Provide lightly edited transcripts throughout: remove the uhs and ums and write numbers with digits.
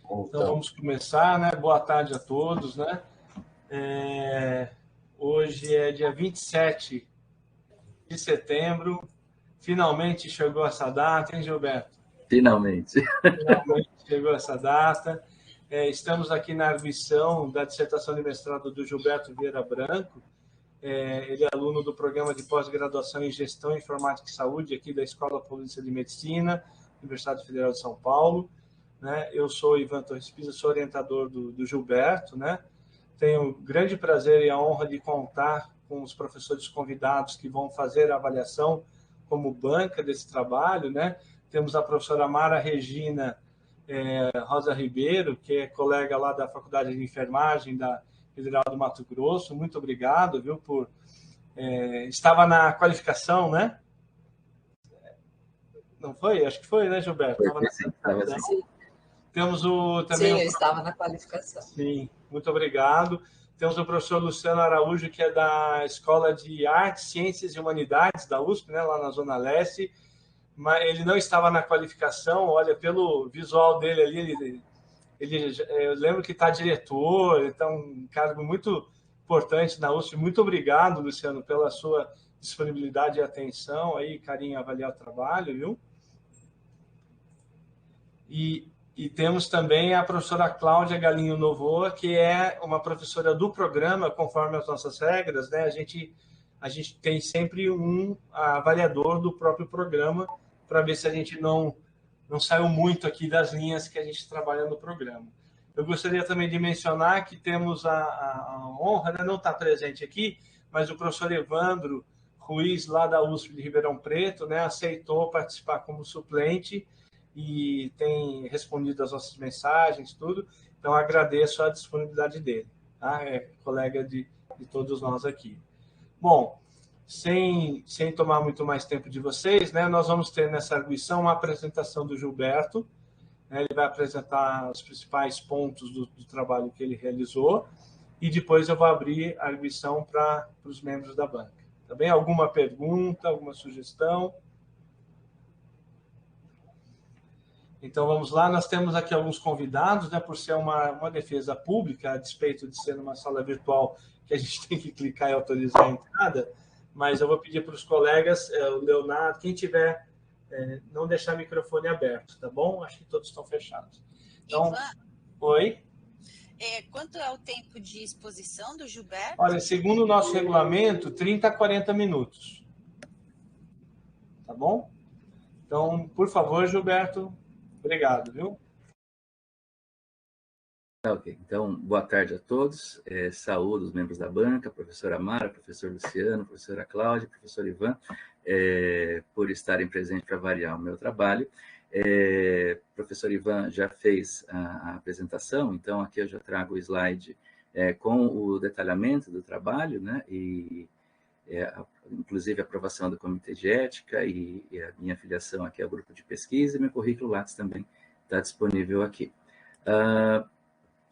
Então vamos começar, né? Boa tarde a todos, né? Hoje é dia 27 de setembro. Finalmente chegou essa data, hein, Gilberto? Finalmente. Finalmente chegou essa data. Estamos aqui na arguição da dissertação de mestrado do Gilberto Vieira Branco. Ele é aluno do programa de pós-graduação em Gestão, Informática e Saúde aqui da Escola Paulista de Medicina, Universidade Federal de São Paulo. Né? Eu sou Ivan Torres Pisa, sou orientador do Gilberto. Né? Tenho o grande prazer e a honra de contar com os professores convidados que vão fazer a avaliação como banca desse trabalho. Né? Temos a professora Mara Regina Rosa Ribeiro, que é colega lá da Faculdade de Enfermagem da Federal do Mato Grosso. Muito obrigado, viu, por... estava na qualificação, né? Não foi? Acho que foi, né, Gilberto? Estava na qualificação. Temos também... Sim, eu estava na qualificação. Sim, muito obrigado. Temos o professor Luciano Araújo, que é da Escola de Artes, Ciências e Humanidades da USP, né, lá na Zona Leste, mas ele não estava na qualificação. Olha, pelo visual dele ali, eu lembro que está diretor, ele está um cargo muito importante na USP. Muito obrigado, Luciano, pela sua disponibilidade e atenção, aí, carinho em avaliar o trabalho, viu? E temos também a professora Cláudia Galinho Novoa, que é uma professora do programa, conforme as nossas regras, né? A gente tem sempre um avaliador do próprio programa, para ver se a gente não saiu muito aqui das linhas que a gente trabalha no programa. Eu gostaria também de mencionar que temos a honra, né? Não está presente aqui, mas o professor Evandro Ruiz, lá da USP de Ribeirão Preto, né? Aceitou participar como suplente e tem respondido às nossas mensagens, tudo. Então, agradeço a disponibilidade dele, tá? É colega de todos nós aqui. Bom, sem tomar muito mais tempo de vocês, né, nós vamos ter nessa arguição uma apresentação do Gilberto. Né, ele vai apresentar os principais pontos do trabalho que ele realizou e depois eu vou abrir a arguição para os membros da banca. Tá bem? Alguma pergunta, alguma sugestão? Então, vamos lá. Nós temos aqui alguns convidados, né, por ser uma defesa pública, a despeito de ser uma sala virtual que a gente tem que clicar e autorizar a entrada, mas eu vou pedir para os colegas, o Leonardo, quem tiver, não deixar o microfone aberto, tá bom? Acho que todos estão fechados. Então, Ivan, oi? Quanto é o tempo de exposição do Gilberto? Olha, segundo o nosso regulamento, 30 a 40 minutos. Tá bom? Então, por favor, Gilberto, obrigado, viu? Ok, então, boa tarde a todos. Saúdo os membros da banca, professora Mara, professor Luciano, professora Cláudia, professor Ivan, por estarem presentes para variar o meu trabalho. Professor Ivan já fez a apresentação, então aqui eu já trago o slide com o detalhamento do trabalho, né? Inclusive a aprovação do Comitê de Ética e a minha filiação aqui ao grupo de pesquisa, e meu currículo Lattes também está disponível aqui.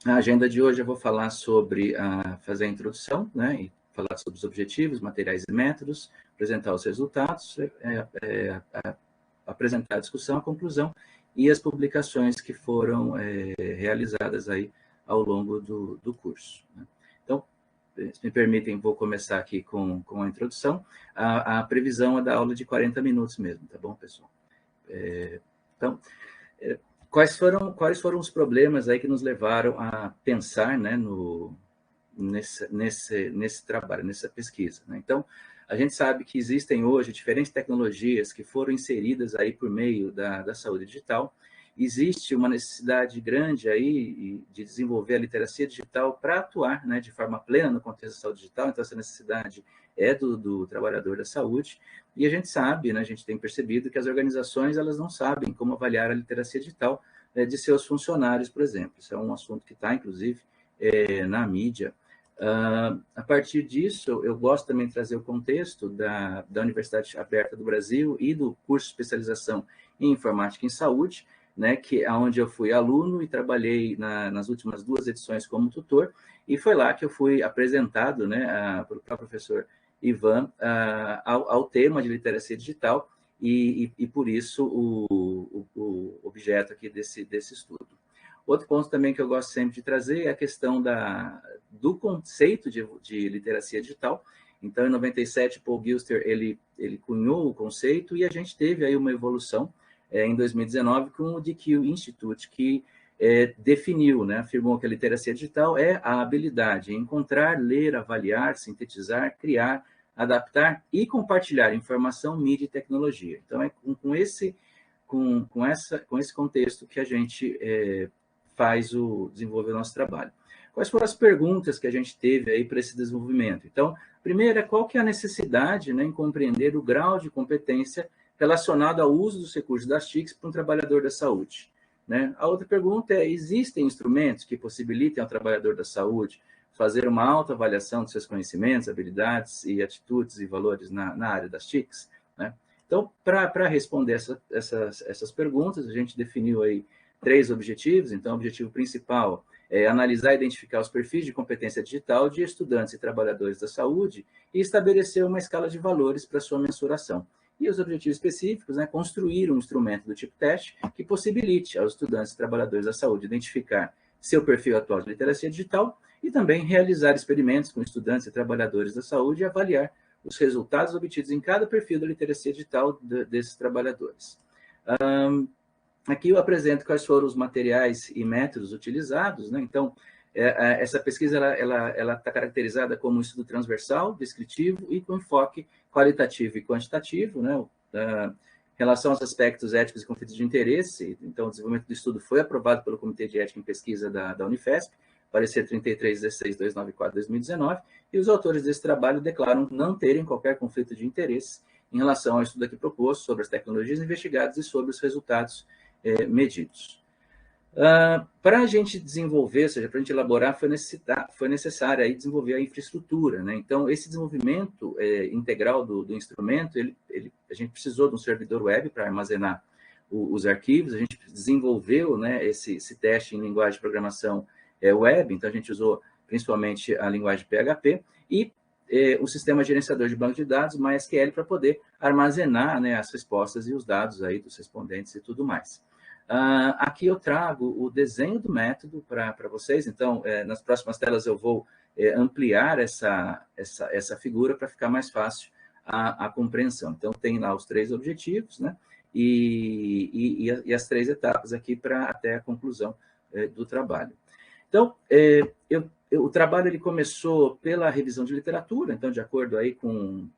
A agenda de hoje eu vou falar sobre fazer a introdução, né, e falar sobre os objetivos, materiais e métodos, apresentar os resultados, apresentar a discussão, a conclusão e as publicações que foram realizadas aí ao longo do curso. Né. Então, se me permitem, vou começar aqui com a introdução. A previsão é da aula de 40 minutos mesmo, tá bom, pessoal? Então, quais foram os problemas aí que nos levaram a pensar, né, nesse trabalho, nessa pesquisa, né? Então, a gente sabe que existem hoje diferentes tecnologias que foram inseridas aí por meio da saúde digital. Existe uma necessidade grande aí de desenvolver a literacia digital para atuar, né, de forma plena no contexto da saúde digital. Então, essa necessidade é do trabalhador da saúde. E a gente sabe, né, a gente tem percebido que as organizações elas não sabem como avaliar a literacia digital de seus funcionários, por exemplo. Isso é um assunto que está, inclusive, na mídia. A partir disso, eu gosto também de trazer o contexto da Universidade Aberta do Brasil e do curso de especialização em informática em saúde, né, que é onde eu fui aluno e trabalhei nas últimas 2 edições como tutor, e foi lá que eu fui apresentado, né, pelo professor Ivan, ao tema de literacia digital, e por isso o objeto aqui desse estudo. Outro ponto também que eu gosto sempre de trazer é a questão do conceito de literacia digital. Então, em 97, Paul Gilster, ele cunhou o conceito e a gente teve aí uma evolução em 2019 com o DQ Institute, que definiu, né, afirmou que a literacia digital é a habilidade em encontrar, ler, avaliar, sintetizar, criar, adaptar e compartilhar informação, mídia e tecnologia. Então, é com esse contexto que a gente desenvolve o nosso trabalho. Quais foram as perguntas que a gente teve aí para esse desenvolvimento? Então, primeiro é qual que é a necessidade, né, em compreender o grau de competência relacionado ao uso dos recursos das TICs para um trabalhador da saúde, né? A outra pergunta é, existem instrumentos que possibilitem ao trabalhador da saúde fazer uma autoavaliação dos seus conhecimentos, habilidades e atitudes e valores na área das TICs, né? Então, para responder essas perguntas, a gente definiu aí 3 objetivos. Então, o objetivo principal é analisar e identificar os perfis de competência digital de estudantes e trabalhadores da saúde e estabelecer uma escala de valores para sua mensuração. E os objetivos específicos, né, construir um instrumento do tipo teste que possibilite aos estudantes e trabalhadores da saúde identificar seu perfil atual de literacia digital e também realizar experimentos com estudantes e trabalhadores da saúde e avaliar os resultados obtidos em cada perfil da literacia digital desses trabalhadores. Aqui eu apresento quais foram os materiais e métodos utilizados, né? Então, essa pesquisa ela está caracterizada como um estudo transversal, descritivo e com enfoque qualitativo e quantitativo, né? Em relação aos aspectos éticos e conflitos de interesse, então o desenvolvimento do estudo foi aprovado pelo Comitê de Ética em Pesquisa da Unifesp, parecer 33.16.294/2019, e os autores desse trabalho declaram não terem qualquer conflito de interesse em relação ao estudo aqui proposto sobre as tecnologias investigadas e sobre os resultados medidos. Para a gente desenvolver, ou seja, para a gente elaborar, foi necessário aí desenvolver a infraestrutura, né? Então, esse desenvolvimento integral do instrumento, a gente precisou de um servidor web para armazenar os arquivos, a gente desenvolveu, né, esse teste em linguagem de programação web, então a gente usou principalmente a linguagem PHP e o sistema gerenciador de banco de dados, MySQL, para poder armazenar, né, as respostas e os dados aí dos respondentes e tudo mais. Aqui eu trago o desenho do método para vocês, então, nas próximas telas eu vou ampliar essa figura para ficar mais fácil a compreensão. Então, tem lá os 3 objetivos, né, e as 3 etapas aqui para até a conclusão do trabalho. Então, o trabalho ele começou pela revisão de literatura, então, de acordo aí com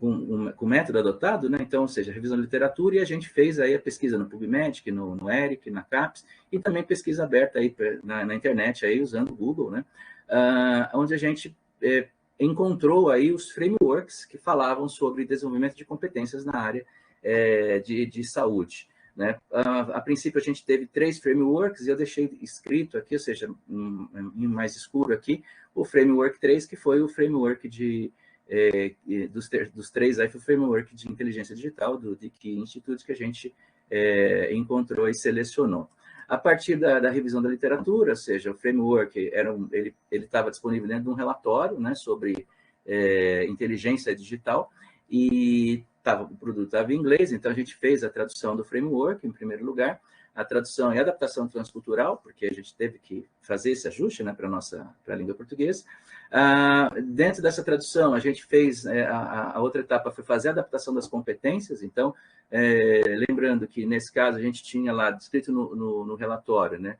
o método adotado, né? Então, ou seja, revisão de literatura, e a gente fez aí a pesquisa no PubMed, no ERIC, na CAPES, e também pesquisa aberta aí na internet, aí, usando o Google, né? Onde a gente encontrou aí os frameworks que falavam sobre desenvolvimento de competências na área de saúde, né? A princípio, a gente teve 3 frameworks, e eu deixei escrito aqui, ou seja, em mais escuro aqui, o framework 3, que foi o framework dos 3 aí foi o framework de inteligência digital do DQ Institute que a gente encontrou e selecionou. A partir da revisão da literatura, ou seja, o framework ele estava disponível dentro de um relatório, né, sobre inteligência digital, e o produto estava em inglês, então a gente fez a tradução do framework, em primeiro lugar, a tradução e adaptação transcultural, porque a gente teve que fazer esse ajuste, né, para a língua portuguesa. Dentro dessa tradução, a gente fez, a outra etapa foi fazer a adaptação das competências, então, lembrando que, nesse caso, a gente tinha lá, descrito no relatório, né,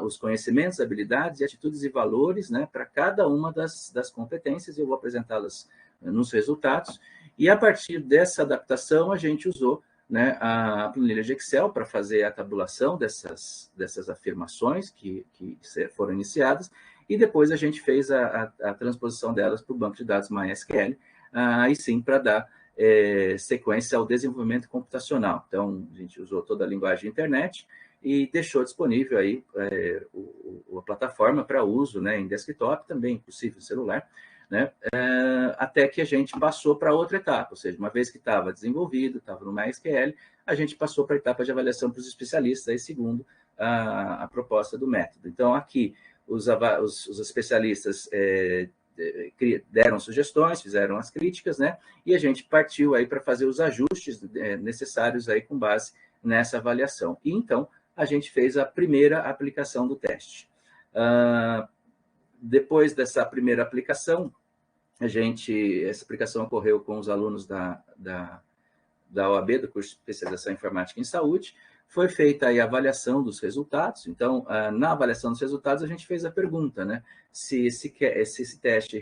os conhecimentos, habilidades, atitudes e valores, né, para cada uma das competências, e eu vou apresentá-las nos resultados, e a partir dessa adaptação, a gente usou, né, a planilha de Excel para fazer a tabulação dessas afirmações que foram iniciadas, e depois a gente fez a transposição delas para o banco de dados MySQL, aí sim para dar sequência ao desenvolvimento computacional. Então, a gente usou toda a linguagem internet e deixou disponível aí a plataforma para uso, né, em desktop, também possível em celular, né, até que a gente passou para outra etapa, ou seja, uma vez que estava desenvolvido, estava no MySQL, a gente passou para a etapa de avaliação para os especialistas, aí, segundo a proposta do método. Então, aqui, os especialistas deram sugestões, fizeram as críticas, né, e a gente partiu aí para fazer os ajustes necessários aí com base nessa avaliação. E, então, a gente fez a primeira aplicação do teste. Depois dessa primeira aplicação, essa aplicação ocorreu com os alunos da OAB, do curso de especialização em informática em saúde. Foi feita aí a avaliação dos resultados. Então, na avaliação dos resultados, a gente fez a pergunta, né, se esse teste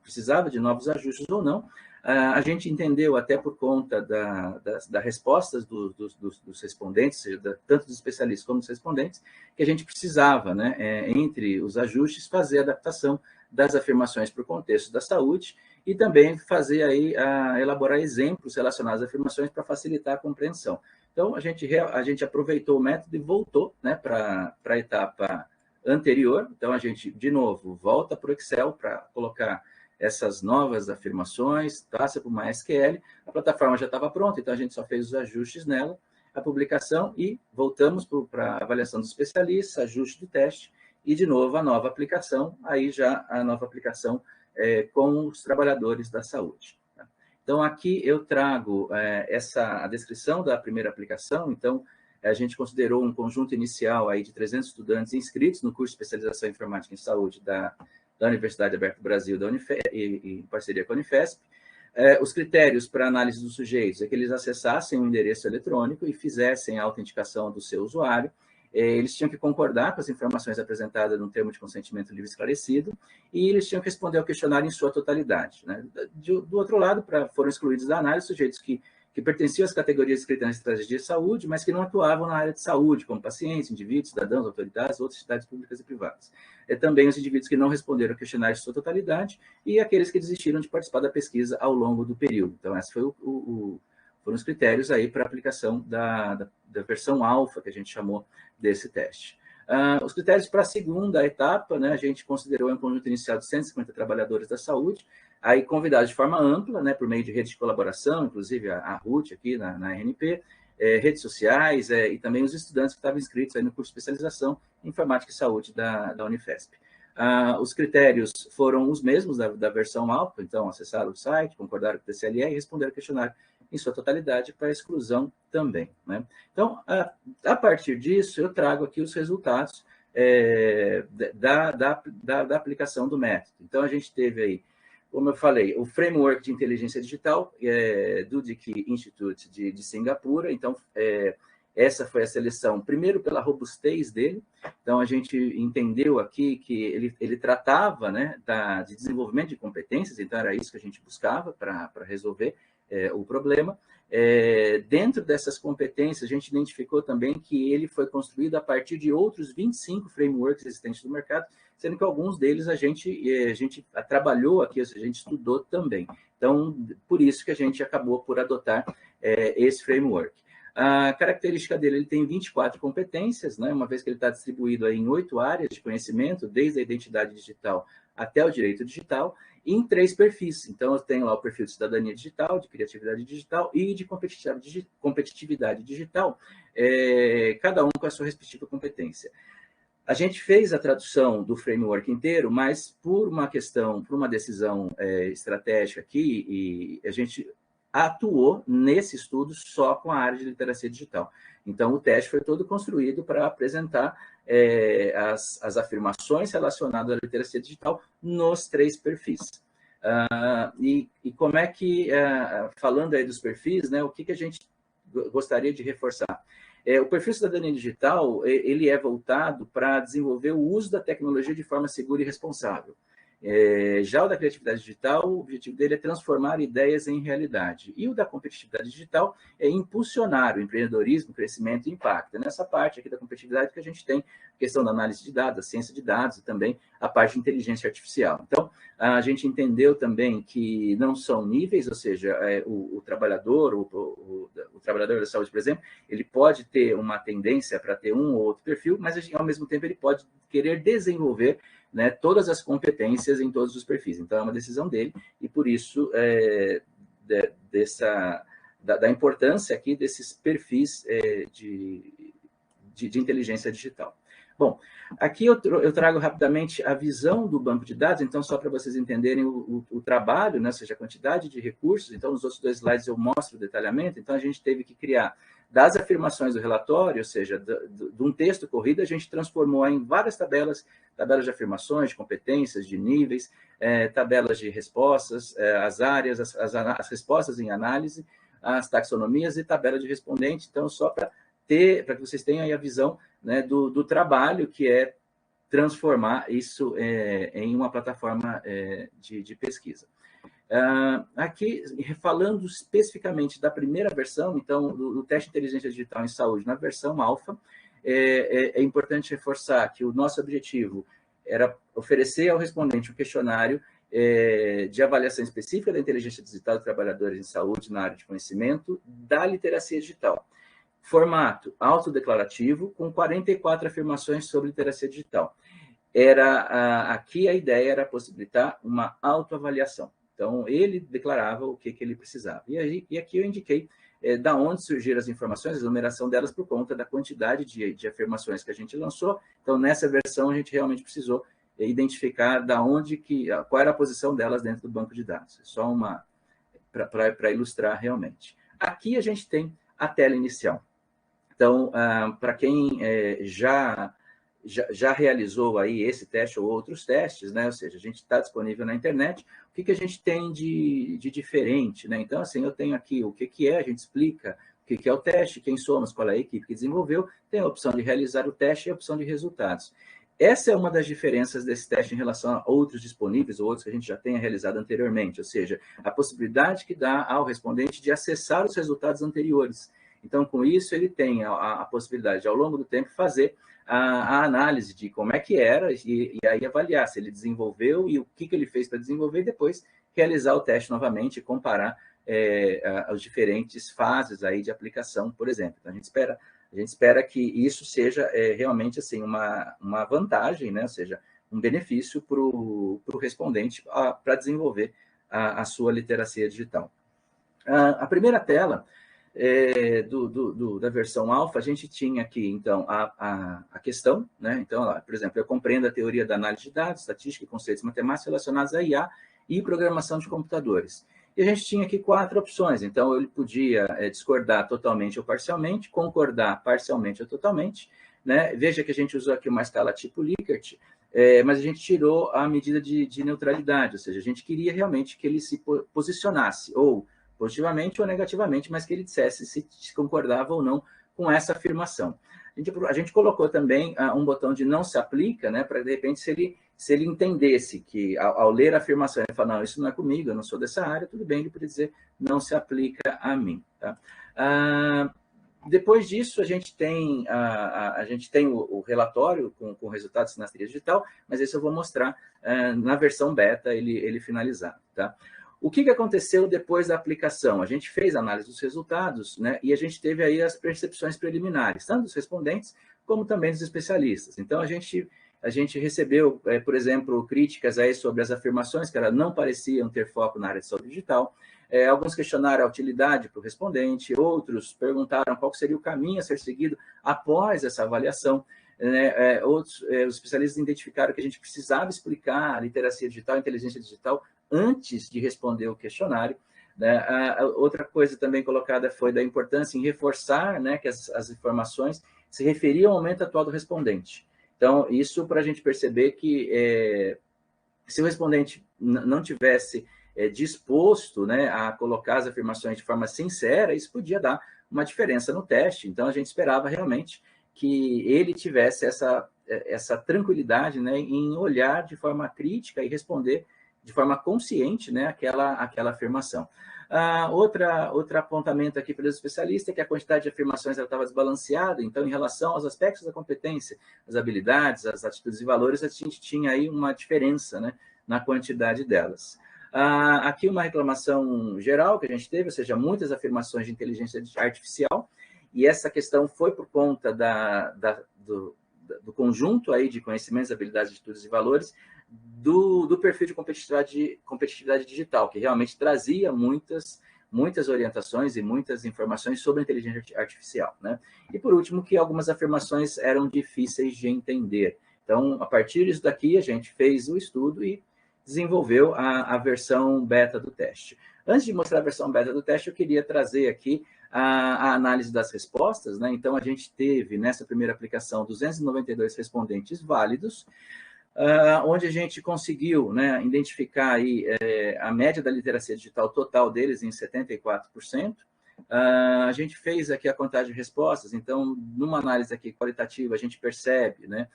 precisava de novos ajustes ou não. A gente entendeu, até por conta das respostas dos respondentes, tanto dos especialistas como dos respondentes, que a gente precisava, né, entre os ajustes, fazer a adaptação das afirmações para o contexto da saúde e também fazer aí, elaborar exemplos relacionados às afirmações para facilitar a compreensão. Então, a gente aproveitou o método e voltou, né, para a etapa anterior. Então, a gente, de novo, volta para o Excel para colocar essas novas afirmações, passa para o MySQL, a plataforma já estava pronta, então a gente só fez os ajustes nela, a publicação, e voltamos para a avaliação dos especialistas, ajuste do teste, e, de novo, a nova aplicação, aí já a nova aplicação com os trabalhadores da saúde. Então, aqui eu trago a descrição da primeira aplicação. Então, a gente considerou um conjunto inicial aí de 300 estudantes inscritos no curso de especialização em informática em saúde da Universidade Aberta do Brasil, em parceria com a Unifesp. Os critérios para análise dos sujeitos é que eles acessassem o endereço eletrônico e fizessem a autenticação do seu usuário. Eles tinham que concordar com as informações apresentadas no termo de consentimento livre esclarecido e eles tinham que responder ao questionário em sua totalidade, né? Do outro lado, foram excluídos da análise sujeitos que pertenciam às categorias descritas na estratégia de saúde, mas que não atuavam na área de saúde, como pacientes, indivíduos, cidadãos, autoridades, outras entidades públicas e privadas. Também os indivíduos que não responderam ao questionário em sua totalidade e aqueles que desistiram de participar da pesquisa ao longo do período. Então, esses foram os critérios aí para a aplicação da versão alfa, que a gente chamou desse teste. Os critérios para a segunda etapa, né, a gente considerou um conjunto inicial de 150 trabalhadores da saúde, aí convidados de forma ampla, né, por meio de rede de colaboração, inclusive a RUT aqui na RNP, redes sociais e também os estudantes que estavam inscritos aí no curso de especialização em informática e saúde da Unifesp. Os critérios foram os mesmos da versão alfa, então acessaram o site, concordaram com o TCLE e responderam ao questionário em sua totalidade para exclusão também, né? Então, a partir disso, eu trago aqui os resultados da aplicação do método. Então, a gente teve aí, como eu falei, o Framework de Inteligência Digital do DIC Institute de Singapura. Então, essa foi a seleção, primeiro pela robustez dele. Então, a gente entendeu aqui que ele tratava, né, de desenvolvimento de competências, então era isso que a gente buscava para resolver o problema. Dentro dessas competências, a gente identificou também que ele foi construído a partir de outros 25 frameworks existentes no mercado, sendo que alguns deles a gente trabalhou aqui, ou seja, a gente estudou também. Então, por isso que a gente acabou por adotar esse framework. A característica dele, ele tem 24 competências, né, uma vez que ele está distribuído aí em 8 áreas de conhecimento, desde a identidade digital até o direito digital, em 3 perfis. Então, eu tenho lá o perfil de cidadania digital, de criatividade digital e de competitividade digital, cada um com a sua respectiva competência. A gente fez a tradução do framework inteiro, mas por uma decisão estratégica aqui, a gente atuou nesse estudo só com a área de literacia digital. Então, o teste foi todo construído para apresentar as afirmações relacionadas à literacia digital nos 3 perfis. E como é que, falando aí dos perfis, né, o que a gente gostaria de reforçar? O perfil Cidadania Digital, ele é voltado para desenvolver o uso da tecnologia de forma segura e responsável. Já o da criatividade digital, o objetivo dele é transformar ideias em realidade. E o da competitividade digital é impulsionar o empreendedorismo, crescimento e impacto. É nessa parte aqui da competitividade que a gente tem a questão da análise de dados, a ciência de dados e também a parte de inteligência artificial. Então, a gente entendeu também que não são níveis, ou seja, o trabalhador, o trabalhador da saúde, por exemplo, ele pode ter uma tendência para ter um ou outro perfil, mas ao mesmo tempo ele pode querer desenvolver, né, todas as competências em todos os perfis. Então, é uma decisão dele e, por isso, da importância aqui desses perfis de inteligência digital. Bom, aqui eu trago rapidamente a visão do banco de dados, então, só para vocês entenderem o trabalho, né, ou seja, a quantidade de recursos. Então, nos outros 2 slides eu mostro o detalhamento. Então, a gente teve que criar das afirmações do relatório, ou seja, de um texto corrido, a gente transformou em várias tabelas de afirmações, de competências, de níveis, tabelas de respostas, as áreas, as respostas em análise, as taxonomias e tabela de respondente. Então, só para que vocês tenham aí a visão, né, do trabalho que é transformar isso em uma plataforma de pesquisa. Aqui, falando especificamente da primeira versão, então, do teste de inteligência digital em saúde, na versão alfa, é importante reforçar que o nosso objetivo era oferecer ao respondente um questionário de avaliação específica da inteligência digital de trabalhadores em saúde na área de conhecimento da literacia digital. Formato autodeclarativo, com 44 afirmações sobre literacia digital. Aqui a ideia era possibilitar uma autoavaliação. Então, ele declarava o que ele precisava. E aqui eu indiquei da onde surgiram as informações, a numeração delas por conta da quantidade de afirmações que a gente lançou. Então, nessa versão, a gente realmente precisou identificar qual era a posição delas dentro do banco de dados. Só para ilustrar realmente. Aqui a gente tem a tela inicial. Então, para quem já realizou aí esse teste ou outros testes, né? Ou seja, a gente está disponível na internet, o que a gente tem de diferente, né? Então, assim, eu tenho aqui o que a gente explica o que é o teste, quem somos, qual é a equipe que desenvolveu, tem a opção de realizar o teste e a opção de resultados. Essa é uma das diferenças desse teste em relação a outros disponíveis, ou outros que a gente já tenha realizado anteriormente, ou seja, a possibilidade que dá ao respondente de acessar os resultados anteriores. Então, com isso, ele tem a possibilidade de, ao longo do tempo, fazer a análise de como é que era e aí avaliar se ele desenvolveu e o que ele fez para desenvolver e depois realizar o teste novamente e comparar as diferentes fases aí de aplicação, por exemplo. Então, a gente espera que isso seja realmente assim, uma vantagem, né? Ou seja, um benefício para o respondente para desenvolver a sua literacia digital. A primeira tela da versão alfa, a gente tinha aqui, então, a questão, né? Então, por exemplo, eu compreendo a teoria da análise de dados, estatística e conceitos matemáticos relacionados a IA e programação de computadores. E a gente tinha aqui 4 opções, então ele podia discordar totalmente ou parcialmente, concordar parcialmente ou totalmente, né? Veja que a gente usou aqui uma escala tipo Likert, mas a gente tirou a medida de neutralidade, ou seja, a gente queria realmente que ele se posicionasse, ou positivamente ou negativamente, mas que ele dissesse se concordava ou não com essa afirmação. A gente colocou também um botão de não se aplica, né, para, de repente, se ele entendesse que, ao ler a afirmação, ele fala, não, isso não é comigo, eu não sou dessa área, tudo bem, ele poderia dizer, não se aplica a mim. Tá? Depois disso, a gente tem o relatório com resultados de sinastria digital, mas esse eu vou mostrar na versão beta, ele finalizado. Tá? O que aconteceu depois da aplicação? A gente fez a análise dos resultados, né, e a gente teve aí as percepções preliminares, tanto dos respondentes como também dos especialistas. Então, a gente recebeu, por exemplo, críticas aí sobre as afirmações, que elas não pareciam ter foco na área de saúde digital. Alguns questionaram a utilidade para o respondente, outros perguntaram qual seria o caminho a ser seguido após essa avaliação. Os especialistas identificaram que a gente precisava explicar a literacia digital, a inteligência digital, antes de responder o questionário. Né? Outra coisa também colocada foi da importância em reforçar, né, que as informações se referiam ao momento atual do respondente. Então, isso para a gente perceber que se o respondente não tivesse disposto, né, a colocar as afirmações de forma sincera, isso podia dar uma diferença no teste. Então, a gente esperava realmente que ele tivesse essa tranquilidade, né, em olhar de forma crítica e responder de forma consciente, né, aquela afirmação. Outro apontamento aqui pelos especialistas é que a quantidade de afirmações estava desbalanceada, então, em relação aos aspectos da competência, as habilidades, as atitudes e valores, a gente tinha aí uma diferença, né, na quantidade delas. Aqui uma reclamação geral que a gente teve, ou seja, muitas afirmações de inteligência artificial, e essa questão foi por conta do conjunto aí de conhecimentos, habilidades, atitudes e valores do perfil de competitividade digital, que realmente trazia muitas orientações e muitas informações sobre a inteligência artificial. Né? E, por último, que algumas afirmações eram difíceis de entender. Então, a partir disso daqui, a gente fez o estudo e desenvolveu a versão beta do teste. Antes de mostrar a versão beta do teste, eu queria trazer aqui a análise das respostas, né? Então, a gente teve, nessa primeira aplicação, 292 respondentes válidos, onde a gente conseguiu, né, identificar aí, a média da literacia digital total deles em 74%. A gente fez aqui a contagem de respostas, então, numa análise aqui qualitativa, a gente percebe, né,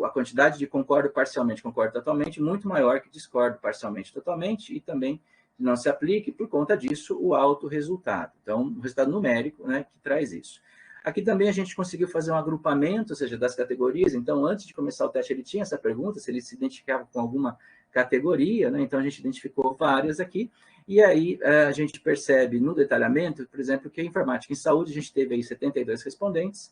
a quantidade de concordo parcialmente, concordo totalmente, muito maior que discordo parcialmente, totalmente, e também não se aplique, por conta disso, o alto resultado. Então, o resultado numérico, né, que traz isso. Aqui também a gente conseguiu fazer um agrupamento, ou seja, das categorias. Então, antes de começar o teste, ele tinha essa pergunta, se ele se identificava com alguma categoria, né? Então, a gente identificou várias aqui. E aí, a gente percebe no detalhamento, por exemplo, que a informática em saúde, a gente teve aí 72 respondentes,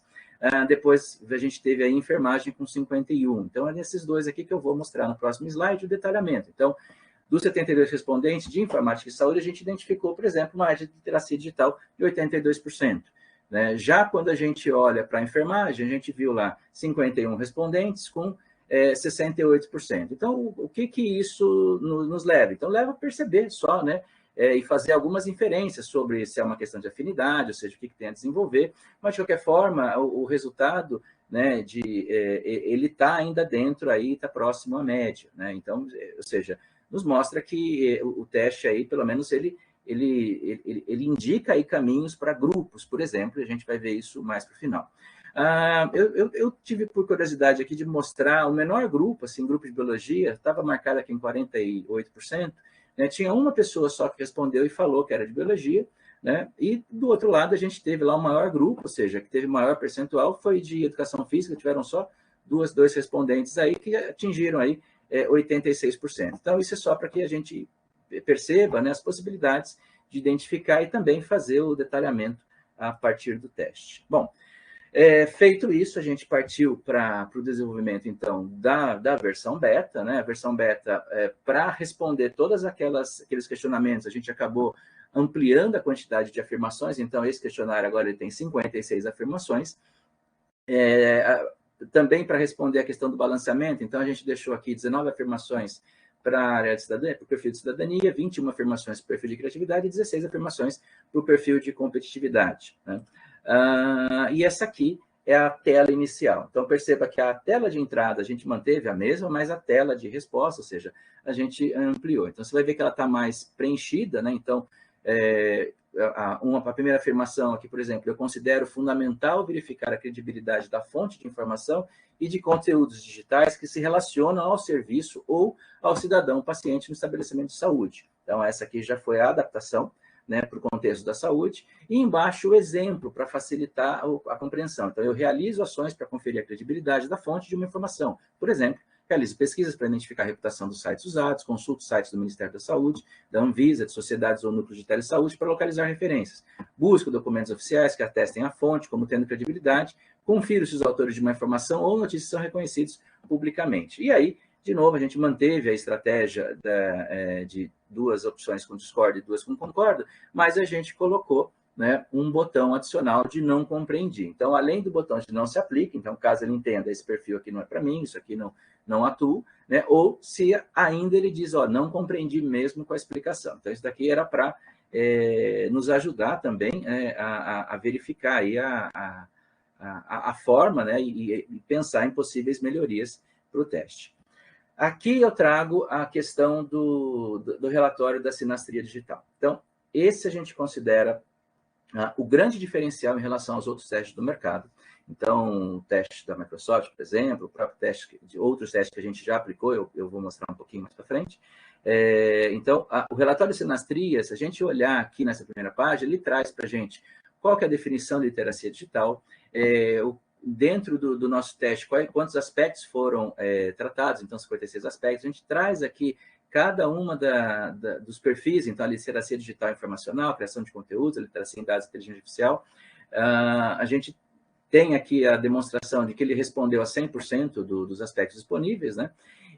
depois a gente teve aí enfermagem com 51. Então, é nesses dois aqui que eu vou mostrar no próximo slide o detalhamento. Então, dos 72 respondentes de informática e saúde, a gente identificou, por exemplo, uma área de literacia digital de 82%. Né? Já quando a gente olha para a enfermagem, a gente viu lá 51 respondentes com 68%. Então, o que isso nos leva? Então, leva a perceber só, né? E fazer algumas inferências sobre se é uma questão de afinidade, ou seja, o que tem a desenvolver, mas, de qualquer forma, o resultado, né, ele está ainda dentro, aí está próximo à média. Né? Então, ou seja, nos mostra que o teste aí, pelo menos, ele indica aí caminhos para grupos, por exemplo, e a gente vai ver isso mais para o final. Eu tive por curiosidade aqui de mostrar o menor grupo, assim, grupo de biologia, estava marcado aqui em 48%, né? Tinha uma pessoa só que respondeu e falou que era de biologia, né? E do outro lado a gente teve lá o maior grupo, ou seja, que teve maior percentual, foi de educação física, tiveram só dois respondentes aí que atingiram aí 86%. Então, isso é só para que a gente perceba, né, as possibilidades de identificar e também fazer o detalhamento a partir do teste. Bom, feito isso, a gente partiu para o desenvolvimento, então, da versão beta, né? A versão beta, para responder todos aqueles questionamentos, a gente acabou ampliando a quantidade de afirmações, então, esse questionário agora ele tem 56 afirmações. Também para responder a questão do balanceamento, então, a gente deixou aqui 19 afirmações para a área de cidadania, para o perfil de cidadania, 21 afirmações para o perfil de criatividade e 16 afirmações para o perfil de competitividade. Né? E essa aqui é a tela inicial. Então, perceba que a tela de entrada a gente manteve a mesma, mas a tela de resposta, ou seja, a gente ampliou. Então, você vai ver que ela está mais preenchida, né? Então, a primeira afirmação aqui, por exemplo, eu considero fundamental verificar a credibilidade da fonte de informação e de conteúdos digitais que se relacionam ao serviço ou ao cidadão paciente no estabelecimento de saúde. Então, essa aqui já foi a adaptação, né, para o contexto da saúde, e embaixo o exemplo para facilitar a compreensão. Então, eu realizo ações para conferir a credibilidade da fonte de uma informação. Por exemplo, realizo pesquisas para identificar a reputação dos sites usados, consulto sites do Ministério da Saúde, da Anvisa, de sociedades ou núcleos de telesaúde para localizar referências. Busco documentos oficiais que atestem a fonte como tendo credibilidade, confiro se os autores de uma informação ou notícia são reconhecidos publicamente. E aí, de novo, a gente manteve a estratégia de duas opções com discordo e duas com concordo, mas a gente colocou, né, um botão adicional de não compreendi. Então, além do botão de não se aplica, então, caso ele entenda, esse perfil aqui não é para mim, isso aqui não atuo, né, ou se ainda ele diz, não compreendi mesmo com a explicação. Então, isso daqui era para nos ajudar também a verificar aí a forma, né, e pensar em possíveis melhorias para o teste. Aqui eu trago a questão do relatório da sinastria digital. Então, esse a gente considera o grande diferencial em relação aos outros testes do mercado. Então, o teste da Microsoft, por exemplo, o próprio teste de outros testes que a gente já aplicou, eu vou mostrar um pouquinho mais para frente. Então, o relatório de sinastria, se a gente olhar aqui nessa primeira página, ele traz para a gente qual que é a definição de literacia digital, dentro do nosso teste, quantos aspectos foram tratados, então 56 aspectos, a gente traz aqui cada uma dos perfis, então a literacia digital informacional, criação de conteúdos, a literacia em dados e inteligência artificial, a gente tem aqui a demonstração de que ele respondeu a 100% dos aspectos disponíveis, né?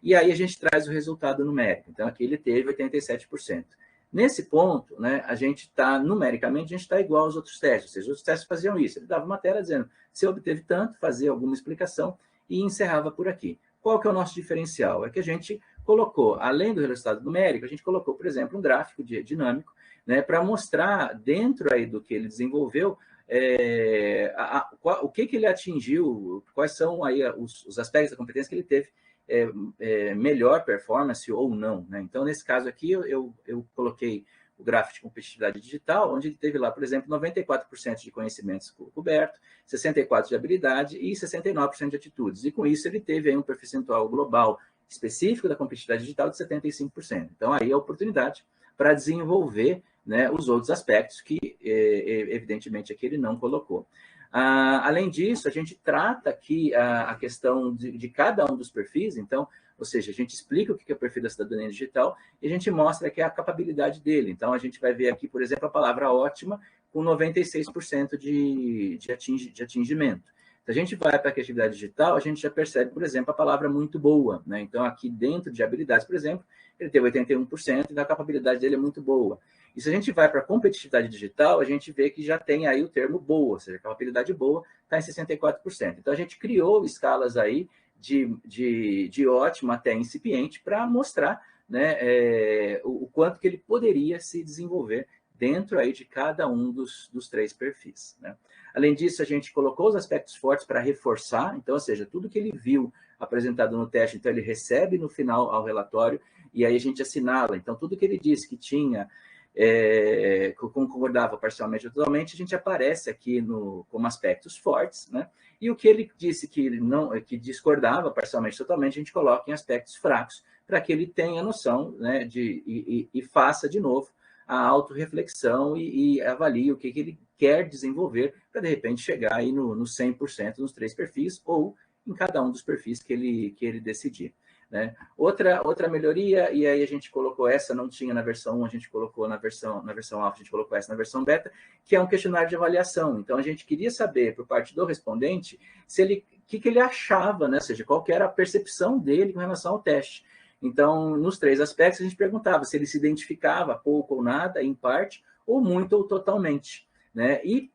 E aí a gente traz o resultado numérico, então aqui ele teve 87%. Nesse ponto, né, a gente está, numericamente, a gente está igual aos outros testes, ou seja, os outros testes faziam isso, ele dava uma tela dizendo, se obteve tanto, fazia alguma explicação e encerrava por aqui. Qual que é o nosso diferencial? É que a gente colocou, além do resultado numérico, a gente colocou, por exemplo, um gráfico dinâmico, né, para mostrar, dentro aí do que ele desenvolveu, o que ele atingiu, quais são aí os aspectos da competência que ele teve melhor performance ou não, né? Então, nesse caso aqui, eu coloquei o gráfico de competitividade digital, onde ele teve lá, por exemplo, 94% de conhecimentos coberto, 64% de habilidade e 69% de atitudes. E com isso ele teve aí um percentual global específico da competitividade digital de 75%. Então, aí é a oportunidade para desenvolver, né, os outros aspectos que, evidentemente, aqui ele não colocou. Além disso, a gente trata aqui a questão de cada um dos perfis, então, ou seja, a gente explica o que é o perfil da cidadania digital e a gente mostra que é a capacidade dele. Então, a gente vai ver aqui, por exemplo, a palavra ótima com 96% de atingimento. Se a gente vai para a criatividade digital, a gente já percebe, por exemplo, a palavra muito boa, né? Então, aqui dentro de habilidades, por exemplo, ele teve 81% e a capacidade dele é muito boa. E se a gente vai para a competitividade digital, a gente vê que já tem aí o termo boa, ou seja, a capacidade boa está em 64%. Então, a gente criou escalas aí de ótimo até incipiente para mostrar, né, o quanto que ele poderia se desenvolver dentro aí de cada um dos 3 perfis, né? Além disso, a gente colocou os aspectos fortes para reforçar, então, ou seja, tudo que ele viu apresentado no teste, então ele recebe no final ao relatório, e aí a gente assinala. Então, tudo que ele disse que tinha, concordava parcialmente ou totalmente, a gente aparece aqui como aspectos fortes, né? E o que ele disse que discordava parcialmente ou totalmente, a gente coloca em aspectos fracos, para que ele tenha noção, né, e faça de novo a autorreflexão e avalie o que ele quer desenvolver para, de repente, chegar aí no 100% nos 3 perfis ou em cada um dos perfis que ele decidir, né? Outra melhoria, e aí a gente colocou essa, não tinha na versão 1, a gente colocou na versão alfa, a gente colocou essa na versão beta, que é um questionário de avaliação. Então, a gente queria saber, por parte do respondente, o que ele achava, né? Ou seja, qual que era a percepção dele com relação ao teste. Então, nos 3 aspectos, a gente perguntava se ele se identificava pouco ou nada, em parte, ou muito ou totalmente, né? E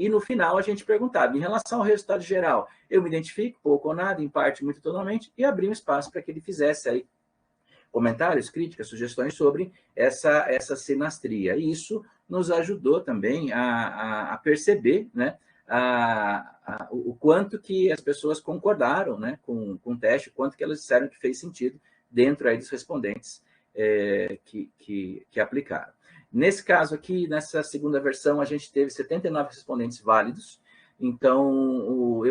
no final a gente perguntava, em relação ao resultado geral, eu me identifico pouco ou nada, em parte, muito totalmente, e abri um espaço para que ele fizesse aí comentários, críticas, sugestões sobre essa sinastria. E isso nos ajudou também a perceber, né, o quanto que as pessoas concordaram, né, com o teste, o quanto que elas disseram que fez sentido dentro aí dos respondentes que aplicaram. Nesse caso aqui, nessa segunda versão, a gente teve 79 respondentes válidos. Então,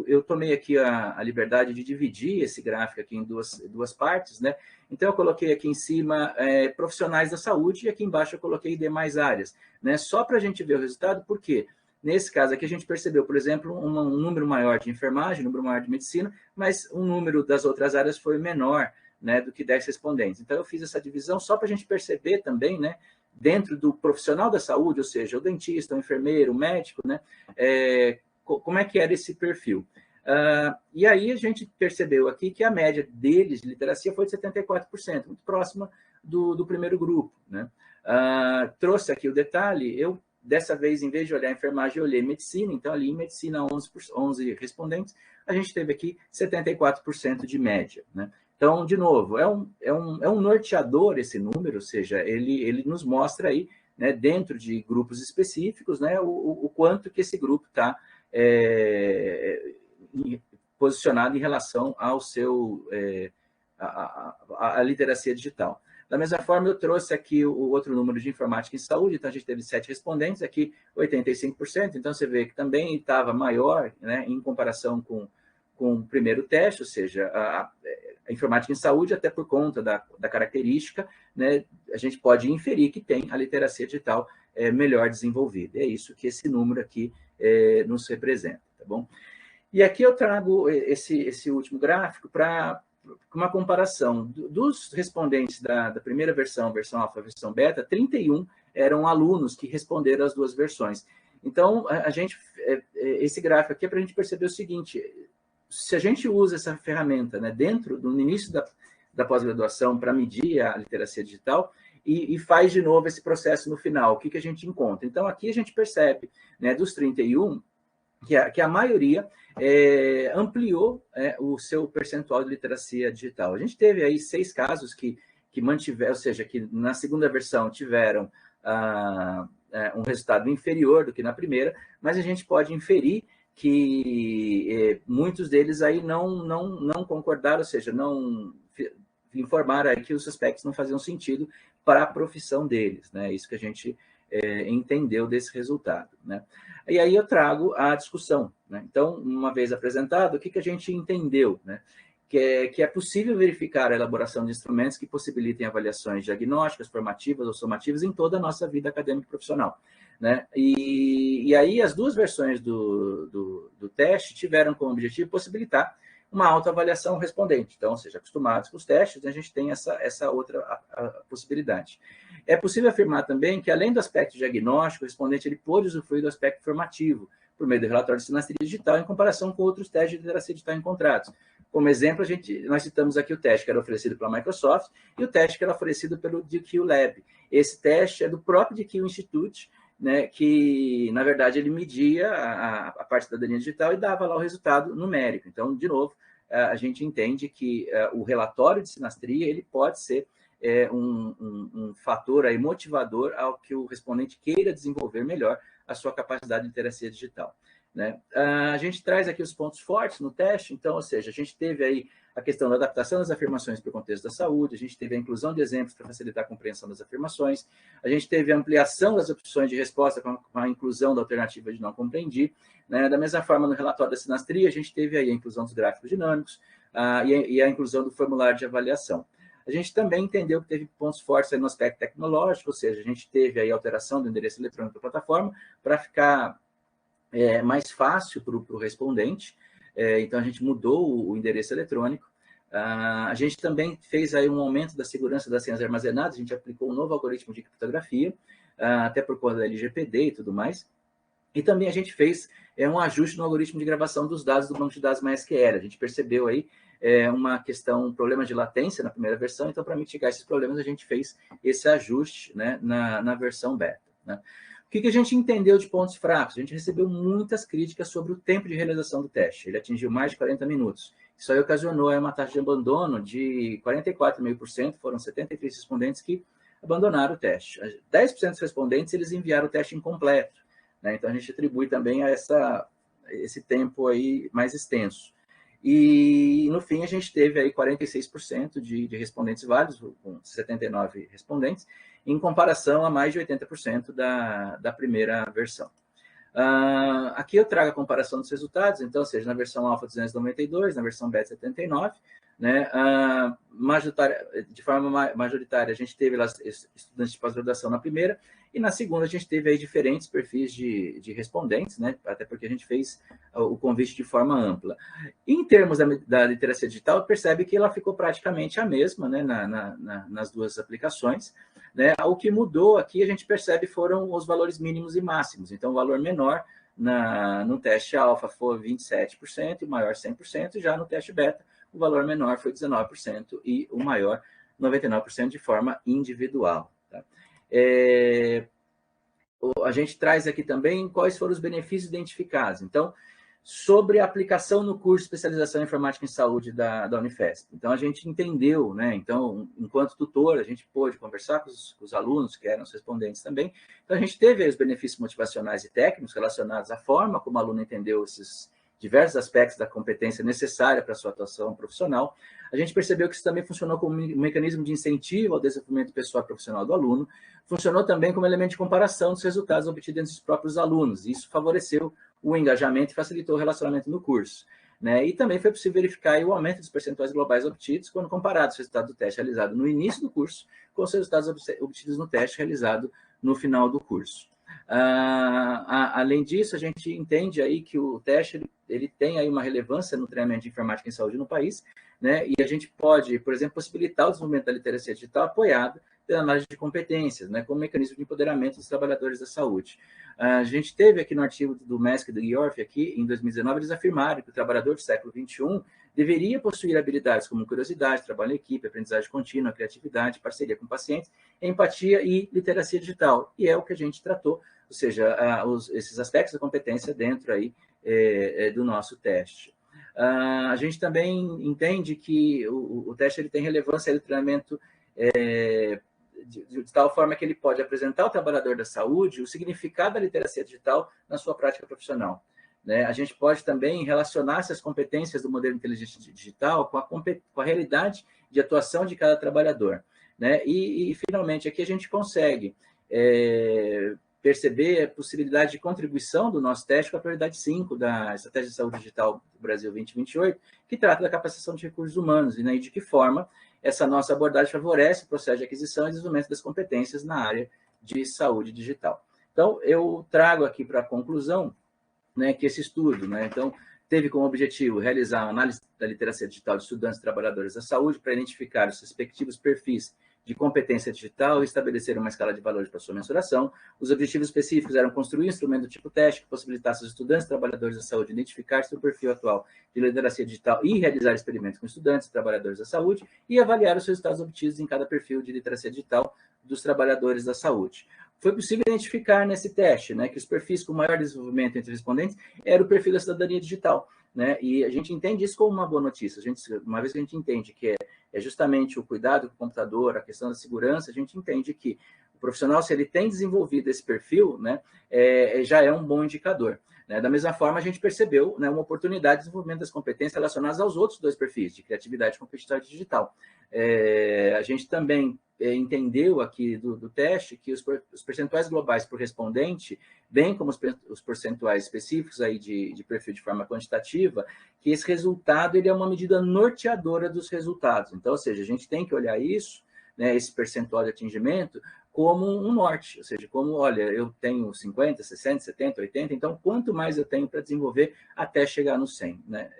eu tomei aqui a liberdade de dividir esse gráfico aqui em duas partes, né? Então, eu coloquei aqui em cima profissionais da saúde e aqui embaixo eu coloquei demais áreas, né? Só para a gente ver o resultado, por quê? Nesse caso aqui, a gente percebeu, por exemplo, um número maior de enfermagem, um número maior de medicina, mas o número das outras áreas foi menor, né, do que 10 respondentes. Então, eu fiz essa divisão só para a gente perceber também, né, dentro do profissional da saúde, ou seja, o dentista, o enfermeiro, o médico, né, como é que era esse perfil. E aí a gente percebeu aqui que a média deles de literacia foi de 74%, muito próxima do primeiro grupo, né. Trouxe aqui o detalhe, eu dessa vez, em vez de olhar enfermagem, eu olhei medicina, então ali em medicina 11 respondentes, a gente teve aqui 74% de média, né. Então, de novo, é um norteador esse número, ou seja, ele nos mostra aí, né, dentro de grupos específicos, né, o quanto que esse grupo está posicionado em relação ao seu a literacia digital. Da mesma forma, eu trouxe aqui o outro número de informática em saúde, então a gente teve 7 respondentes, aqui 85%, então você vê que também estava maior, né, em comparação com o primeiro teste, ou seja, a informática em saúde, até por conta da característica, né, a gente pode inferir que tem a literacia digital melhor desenvolvida. É isso que esse número aqui nos representa, tá bom? E aqui eu trago esse último gráfico para uma comparação dos respondentes da primeira versão alfa, versão beta, 31 eram alunos que responderam as 2 versões. Então, esse gráfico aqui é para a gente perceber o seguinte: se a gente usa essa ferramenta, né, no início da pós-graduação para medir a literacia digital e faz de novo esse processo no final, o que a gente encontra? Então, aqui a gente percebe, né, dos 31, que a maioria ampliou o seu percentual de literacia digital. A gente teve aí 6 casos que que mantiveram, ou seja, que na segunda versão tiveram um resultado inferior do que na primeira, mas a gente pode inferir que muitos deles aí não concordaram, ou seja, não informaram aí que os suspects não faziam sentido para a profissão deles, né? Isso que a gente entendeu desse resultado, né? E aí eu trago a discussão, né? Então, uma vez apresentado, o que a gente entendeu, né? Que é possível verificar a elaboração de instrumentos que possibilitem avaliações diagnósticas, formativas ou somativas em toda a nossa vida acadêmica e profissional, né? E aí as duas versões do teste tiveram como objetivo possibilitar uma autoavaliação respondente. Então, ou seja, acostumados com os testes, a gente tem essa outra possibilidade. É possível afirmar também que, além do aspecto diagnóstico, o respondente ele pôde usufruir do aspecto formativo, por meio do relatório de sinastria digital, em comparação com outros testes de literacia digital encontrados. Como exemplo, nós citamos aqui o teste que era oferecido pela Microsoft e o teste que era oferecido pelo DQ Lab. Esse teste é do próprio DQ Institute, né, que, na verdade, ele media a parte da cidadania digital e dava lá o resultado numérico. Então, de novo, a gente entende que o relatório de sinastria ele pode ser um fator aí motivador ao que o respondente queira desenvolver melhor a sua capacidade de literacia digital, né? A gente traz aqui os pontos fortes no teste, então, ou seja, a gente teve aí a questão da adaptação das afirmações para o contexto da saúde, a gente teve a inclusão de exemplos para facilitar a compreensão das afirmações, a gente teve a ampliação das opções de resposta com a inclusão da alternativa de não compreendi, né? Da mesma forma, no relatório da sinastria, a gente teve aí a inclusão dos gráficos dinâmicos e a inclusão do formulário de avaliação. A gente também entendeu que teve pontos fortes aí no aspecto tecnológico, ou seja, a gente teve aí a alteração do endereço eletrônico da plataforma para ficar mais fácil para o respondente, então a gente mudou o endereço eletrônico. A gente também fez aí um aumento da segurança das senhas armazenadas, a gente aplicou um novo algoritmo de criptografia, até por conta da LGPD e tudo mais. E também a gente fez um ajuste no algoritmo de gravação dos dados do banco de dados MySQL. A gente percebeu aí um problema de latência na primeira versão, então para mitigar esses problemas a gente fez esse ajuste, né, na versão beta, né? O que a gente entendeu de pontos fracos? A gente recebeu muitas críticas sobre o tempo de realização do teste. Ele atingiu mais de 40 minutos. Isso aí ocasionou uma taxa de abandono de 44,5%, foram 73 respondentes que abandonaram o teste. 10% dos respondentes eles enviaram o teste incompleto, né? Então a gente atribui também a esse tempo aí mais extenso. E, no fim, a gente teve aí 46% de respondentes válidos, com 79 respondentes, em comparação a mais de 80% da primeira versão. Aqui eu trago a comparação dos resultados, então, ou seja, na versão alfa 292, na versão beta 79, né? De forma majoritária, a gente teve lá estudantes de pós-graduação na primeira, e na segunda a gente teve aí diferentes perfis de respondentes, né? Até porque a gente fez o convite de forma ampla. Em termos da literacia digital, percebe que ela ficou praticamente a mesma, né? Nas duas aplicações, né? O que mudou aqui, a gente percebe, foram os valores mínimos e máximos. Então, o valor menor no teste alfa foi 27% e o maior 100%, já no teste beta, o valor menor foi 19% e o maior 99% de forma individual, tá? A gente traz aqui também quais foram os benefícios identificados. Então, sobre a aplicação no curso de especialização em informática em saúde da Unifesp. Então, a gente entendeu, né? Então, enquanto tutor, a gente pôde conversar com os alunos, que eram os respondentes também. Então, a gente teve aí os benefícios motivacionais e técnicos relacionados à forma como o aluno entendeu esses diversos aspectos da competência necessária para a sua atuação profissional. A gente percebeu que isso também funcionou como um mecanismo de incentivo ao desenvolvimento pessoal e profissional do aluno, funcionou também como elemento de comparação dos resultados obtidos entre os próprios alunos. Isso favoreceu o engajamento e facilitou o relacionamento no curso, né? E também foi possível verificar o aumento dos percentuais globais obtidos quando comparados os resultados do teste realizado no início do curso com os resultados obtidos no teste realizado no final do curso. Além disso, a gente entende aí que o teste ele tem aí uma relevância no treinamento de informática em saúde no país, né? E a gente pode, por exemplo, possibilitar o desenvolvimento da literacia digital apoiado pela análise de competências, né, como mecanismo de empoderamento dos trabalhadores da saúde. A gente teve aqui no artigo do MESC e do Giorfi, aqui em 2019, eles afirmaram que o trabalhador do século XXI deveria possuir habilidades como curiosidade, trabalho em equipe, aprendizagem contínua, criatividade, parceria com pacientes, empatia e literacia digital. E é o que a gente tratou, ou seja, esses aspectos da competência dentro aí do nosso teste. A gente também entende que o teste ele tem relevância no treinamento de tal forma que ele pode apresentar ao trabalhador da saúde o significado da literacia digital na sua prática profissional. Né? A gente pode também relacionar essas competências do modelo inteligente digital com a realidade de atuação de cada trabalhador. Né? E, finalmente, aqui a gente consegue perceber a possibilidade de contribuição do nosso teste com a prioridade 5 da Estratégia de Saúde Digital do Brasil 2028, que trata da capacitação de recursos humanos, e, né, de que forma essa nossa abordagem favorece o processo de aquisição e desenvolvimento das competências na área de saúde digital. Então, eu trago aqui para a conclusão, né, que esse estudo, né, então, teve como objetivo realizar uma análise da literacia digital de estudantes e trabalhadores da saúde para identificar os respectivos perfis de competência digital e estabelecer uma escala de valores para sua mensuração. Os objetivos específicos eram construir um instrumento do tipo teste que possibilitasse aos estudantes e trabalhadores da saúde identificar seu perfil atual de literacia digital e realizar experimentos com estudantes e trabalhadores da saúde e avaliar os resultados obtidos em cada perfil de literacia digital dos trabalhadores da saúde. Foi possível identificar nesse teste, né, que os perfis com maior desenvolvimento entre respondentes era o perfil da cidadania digital, né, e a gente entende isso como uma boa notícia. Uma vez que a gente entende que é justamente o cuidado com o computador, a questão da segurança, a gente entende que o profissional, se ele tem desenvolvido esse perfil, né, já é um bom indicador. Né? Da mesma forma, a gente percebeu, né, uma oportunidade de desenvolvimento das competências relacionadas aos outros dois perfis, de criatividade e competitividade digital. A gente também entendeu aqui do teste que os percentuais globais por respondente, bem como os percentuais específicos aí de perfil de forma quantitativa, que esse resultado ele é uma medida norteadora dos resultados. Então, ou seja, a gente tem que olhar isso, né, esse percentual de atingimento, como um norte, ou seja, como, olha, eu tenho 50, 60, 70, 80, então quanto mais eu tenho para desenvolver até chegar no 100, né,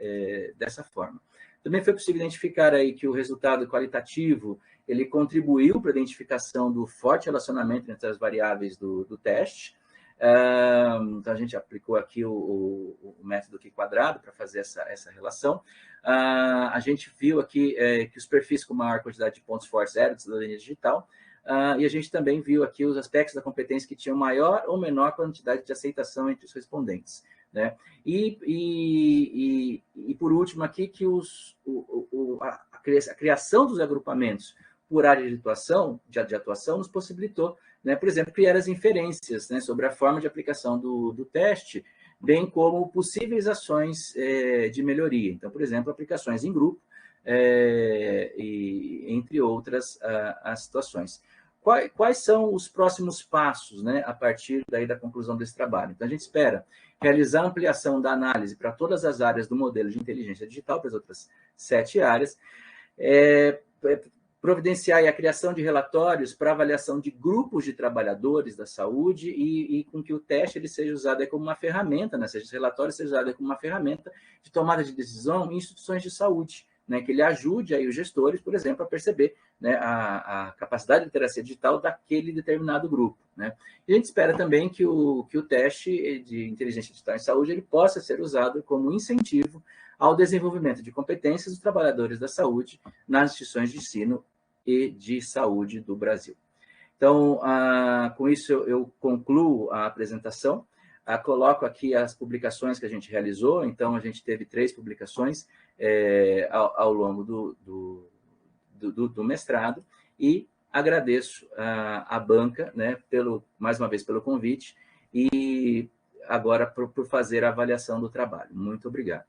dessa forma. Também foi possível identificar aí que o resultado qualitativo, ele contribuiu para a identificação do forte relacionamento entre as variáveis do teste. Então, a gente aplicou aqui o método Q quadrado para fazer essa relação. A gente viu aqui que os perfis com maior quantidade de pontos fortes eram de cidadania digital, e a gente também viu aqui os aspectos da competência que tinham maior ou menor quantidade de aceitação entre os respondentes. Né? E por último aqui, que a criação dos agrupamentos por área de atuação nos possibilitou, né, por exemplo, criar as inferências, né, sobre a forma de aplicação do teste, bem como possíveis ações de melhoria. Então, por exemplo, aplicações em grupo, e entre outras as situações. Quais são os próximos passos, né, a partir daí da conclusão desse trabalho? Então, a gente espera realizar a ampliação da análise para todas as áreas do modelo de inteligência digital, para as outras 7 áreas, providenciar a criação de relatórios para avaliação de grupos de trabalhadores da saúde e com que o teste ele seja usado como uma ferramenta, né, seja, os relatórios sejam usados como uma ferramenta de tomada de decisão em instituições de saúde, né, que ele ajude aí os gestores, por exemplo, a perceber, né, a capacidade de literacia digital daquele determinado grupo. Né? E a gente espera também que o teste de inteligência digital em saúde ele possa ser usado como incentivo ao desenvolvimento de competências dos trabalhadores da saúde nas instituições de ensino e de saúde do Brasil. Então, com isso eu concluo a apresentação. Coloco aqui as publicações que a gente realizou. Então, a gente teve 3 publicações ao longo do mestrado e agradeço a banca, né, mais uma vez pelo convite e agora por fazer a avaliação do trabalho. Muito obrigado.